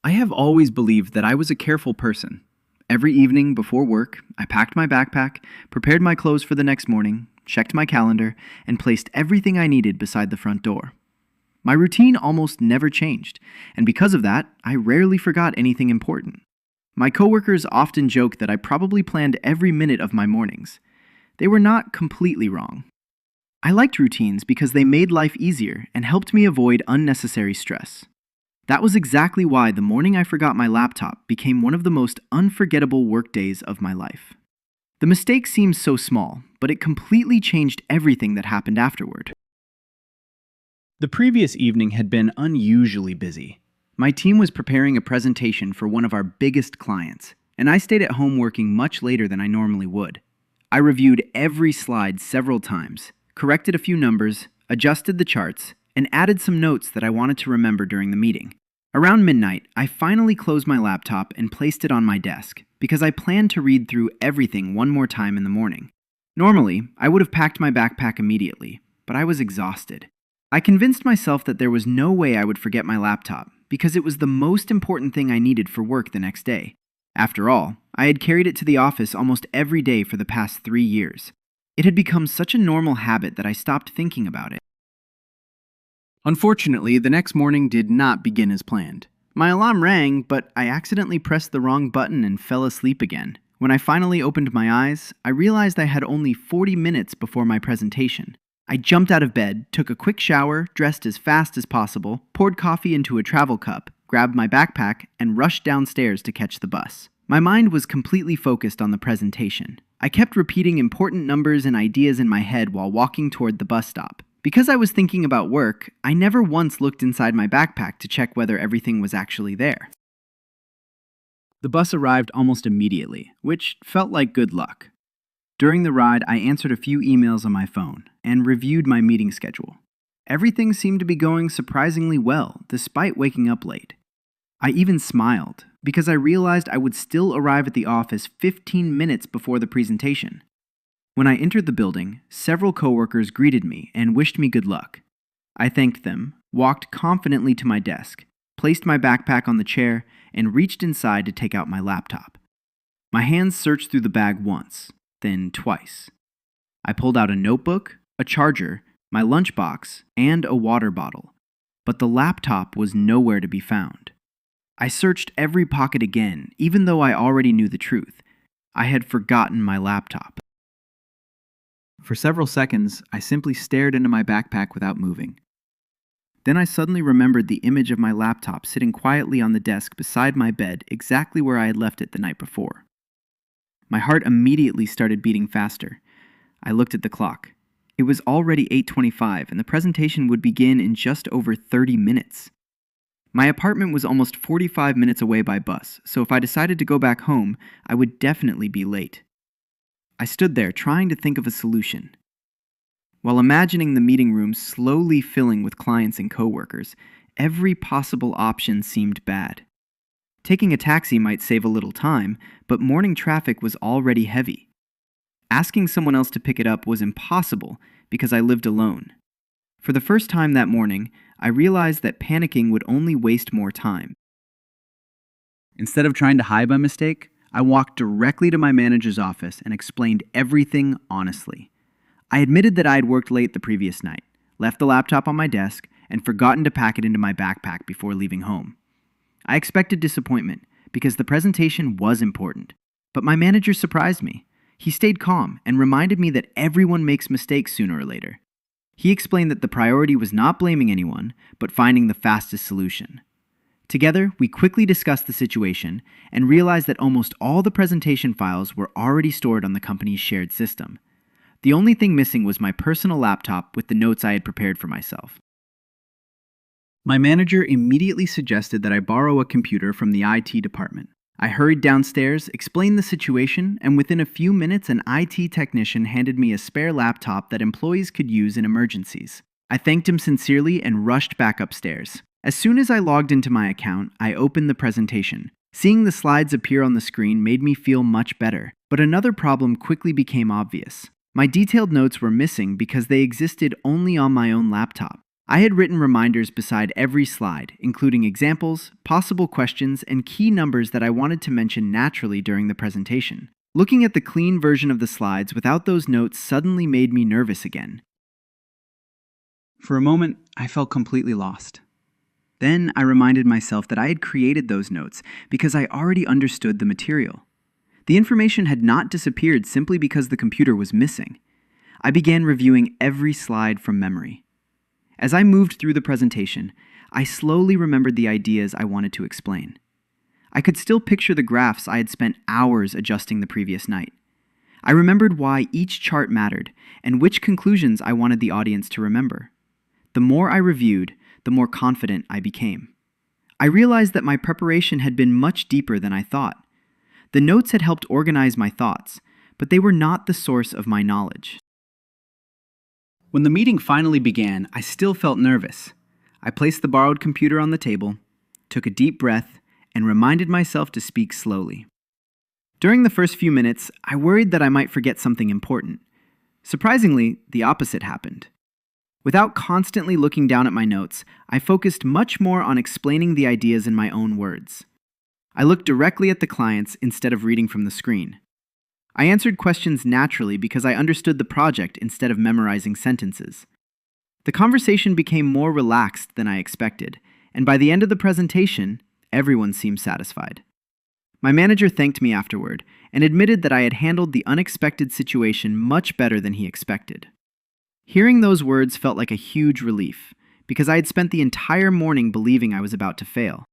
I have always believed that I was a careful person. Every evening before work, I packed my backpack, prepared my clothes for the next morning, checked my calendar, and placed everything I needed beside the front door. My routine almost never changed, and because of that, I rarely forgot anything important. My coworkers often joke that I probably planned every minute of my mornings. They were not completely wrong. I liked routines because they made life easier and helped me avoid unnecessary stress. That was exactly why the morning I forgot my laptop became one of the most unforgettable workdays of my life. The mistake seems so small, but it completely changed everything that happened afterward. The previous evening had been unusually busy. My team was preparing a presentation for one of our biggest clients, and I stayed at home working much later than I normally would. I reviewed every slide several times, corrected a few numbers, adjusted the charts, and added some notes that I wanted to remember during the meeting. Around midnight, I finally closed my laptop and placed it on my desk because I planned to read through everything one more time in the morning. Normally, I would have packed my backpack immediately, but I was exhausted. I convinced myself that there was no way I would forget my laptop because it was the most important thing I needed for work the next day. After all, I had carried it to the office almost every day for the past 3 years. It had become such a normal habit that I stopped thinking about it. Unfortunately, the next morning did not begin as planned. My alarm rang, but I accidentally pressed the wrong button and fell asleep again. When I finally opened my eyes, I realized I had only 40 minutes before my presentation. I jumped out of bed, took a quick shower, dressed as fast as possible, poured coffee into a travel cup, grabbed my backpack, and rushed downstairs to catch the bus. My mind was completely focused on the presentation. I kept repeating important numbers and ideas in my head while walking toward the bus stop. Because I was thinking about work, I never once looked inside my backpack to check whether everything was actually there. The bus arrived almost immediately, which felt like good luck. During the ride, I answered a few emails on my phone and reviewed my meeting schedule. Everything seemed to be going surprisingly well, despite waking up late. I even smiled, because I realized I would still arrive at the office 15 minutes before the presentation. When I entered the building, several coworkers greeted me and wished me good luck. I thanked them, walked confidently to my desk, placed my backpack on the chair, and reached inside to take out my laptop. My hands searched through the bag once, then twice. I pulled out a notebook, a charger, my lunchbox, and a water bottle, but the laptop was nowhere to be found. I searched every pocket again, even though I already knew the truth. I had forgotten my laptop. For several seconds, I simply stared into my backpack without moving. Then I suddenly remembered the image of my laptop sitting quietly on the desk beside my bed, exactly where I had left it the night before. My heart immediately started beating faster. I looked at the clock. It was already 8:25, and the presentation would begin in just over 30 minutes. My apartment was almost 45 minutes away by bus, so if I decided to go back home, I would definitely be late. I stood there trying to think of a solution. While imagining the meeting room slowly filling with clients and coworkers, every possible option seemed bad. Taking a taxi might save a little time, but morning traffic was already heavy. Asking someone else to pick it up was impossible because I lived alone. For the first time that morning, I realized that panicking would only waste more time. Instead of trying to hide my mistake, I walked directly to my manager's office and explained everything honestly. I admitted that I had worked late the previous night, left the laptop on my desk, and forgotten to pack it into my backpack before leaving home. I expected disappointment because the presentation was important, but my manager surprised me. He stayed calm and reminded me that everyone makes mistakes sooner or later. He explained that the priority was not blaming anyone, but finding the fastest solution. Together, we quickly discussed the situation and realized that almost all the presentation files were already stored on the company's shared system. The only thing missing was my personal laptop with the notes I had prepared for myself. My manager immediately suggested that I borrow a computer from the IT department. I hurried downstairs, explained the situation, and within a few minutes an IT technician handed me a spare laptop that employees could use in emergencies. I thanked him sincerely and rushed back upstairs. As soon as I logged into my account, I opened the presentation. Seeing the slides appear on the screen made me feel much better, but another problem quickly became obvious. My detailed notes were missing because they existed only on my own laptop. I had written reminders beside every slide, including examples, possible questions, and key numbers that I wanted to mention naturally during the presentation. Looking at the clean version of the slides without those notes suddenly made me nervous again. For a moment, I felt completely lost. Then I reminded myself that I had created those notes because I already understood the material. The information had not disappeared simply because the computer was missing. I began reviewing every slide from memory. As I moved through the presentation, I slowly remembered the ideas I wanted to explain. I could still picture the graphs I had spent hours adjusting the previous night. I remembered why each chart mattered and which conclusions I wanted the audience to remember. The more I reviewed, the more confident I became. I realized that my preparation had been much deeper than I thought. The notes had helped organize my thoughts, but they were not the source of my knowledge. When the meeting finally began, I still felt nervous. I placed the borrowed computer on the table, took a deep breath, and reminded myself to speak slowly. During the first few minutes, I worried that I might forget something important. Surprisingly, the opposite happened. Without constantly looking down at my notes, I focused much more on explaining the ideas in my own words. I looked directly at the clients instead of reading from the screen. I answered questions naturally because I understood the project instead of memorizing sentences. The conversation became more relaxed than I expected, and by the end of the presentation, everyone seemed satisfied. My manager thanked me afterward and admitted that I had handled the unexpected situation much better than he expected. Hearing those words felt like a huge relief, because I had spent the entire morning believing I was about to fail.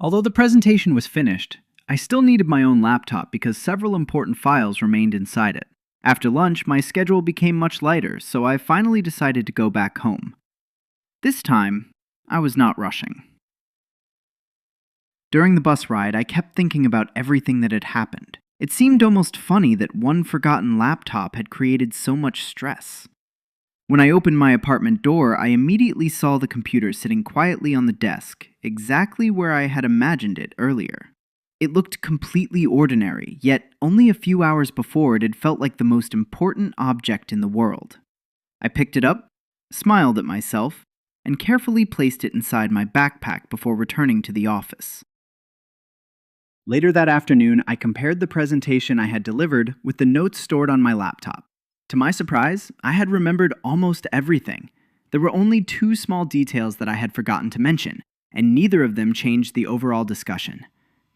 Although the presentation was finished, I still needed my own laptop because several important files remained inside it. After lunch, my schedule became much lighter, so I finally decided to go back home. This time, I was not rushing. During the bus ride, I kept thinking about everything that had happened. It seemed almost funny that one forgotten laptop had created so much stress. When I opened my apartment door, I immediately saw the computer sitting quietly on the desk, exactly where I had imagined it earlier. It looked completely ordinary, yet only a few hours before it had felt like the most important object in the world. I picked it up, smiled at myself, and carefully placed it inside my backpack before returning to the office. Later that afternoon, I compared the presentation I had delivered with the notes stored on my laptop. To my surprise, I had remembered almost everything. There were only 2 small details that I had forgotten to mention, and neither of them changed the overall discussion.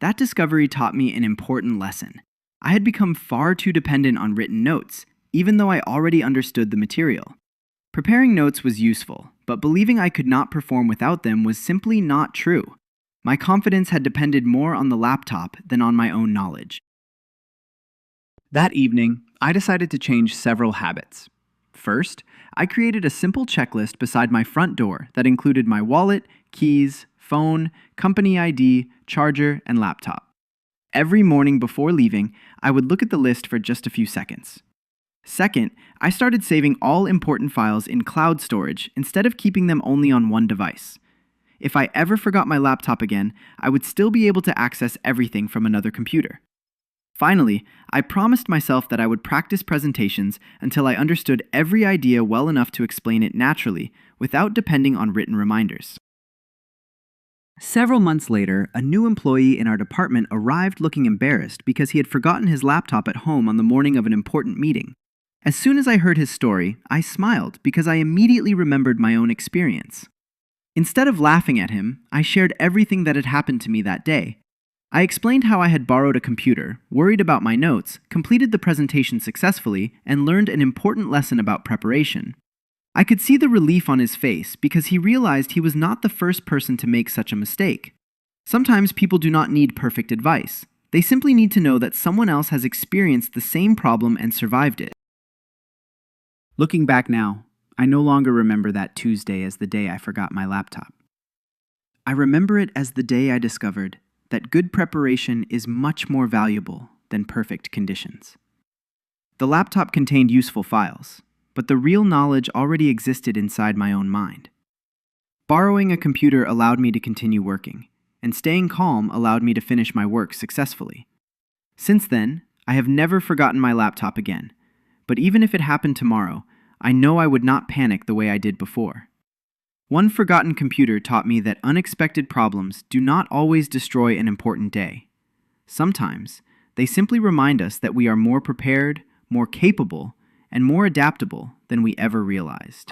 That discovery taught me an important lesson. I had become far too dependent on written notes, even though I already understood the material. Preparing notes was useful, but believing I could not perform without them was simply not true. My confidence had depended more on the laptop than on my own knowledge. That evening, I decided to change several habits. First, I created a simple checklist beside my front door that included my wallet, keys, phone, company ID, charger, and laptop. Every morning before leaving, I would look at the list for just a few seconds. Second, I started saving all important files in cloud storage instead of keeping them only on one device. If I ever forgot my laptop again, I would still be able to access everything from another computer. Finally, I promised myself that I would practice presentations until I understood every idea well enough to explain it naturally without depending on written reminders. Several months later, a new employee in our department arrived looking embarrassed because he had forgotten his laptop at home on the morning of an important meeting. As soon as I heard his story, I smiled because I immediately remembered my own experience. Instead of laughing at him, I shared everything that had happened to me that day. I explained how I had borrowed a computer, worried about my notes, completed the presentation successfully, and learned an important lesson about preparation. I could see the relief on his face because he realized he was not the first person to make such a mistake. Sometimes people do not need perfect advice. They simply need to know that someone else has experienced the same problem and survived it. Looking back now, I no longer remember that Tuesday as the day I forgot my laptop. I remember it as the day I discovered that good preparation is much more valuable than perfect conditions. The laptop contained useful files, but the real knowledge already existed inside my own mind. Borrowing a computer allowed me to continue working, and staying calm allowed me to finish my work successfully. Since then, I have never forgotten my laptop again, but even if it happened tomorrow, I know I would not panic the way I did before. One forgotten computer taught me that unexpected problems do not always destroy an important day. Sometimes, they simply remind us that we are more prepared, more capable, and more adaptable than we ever realized.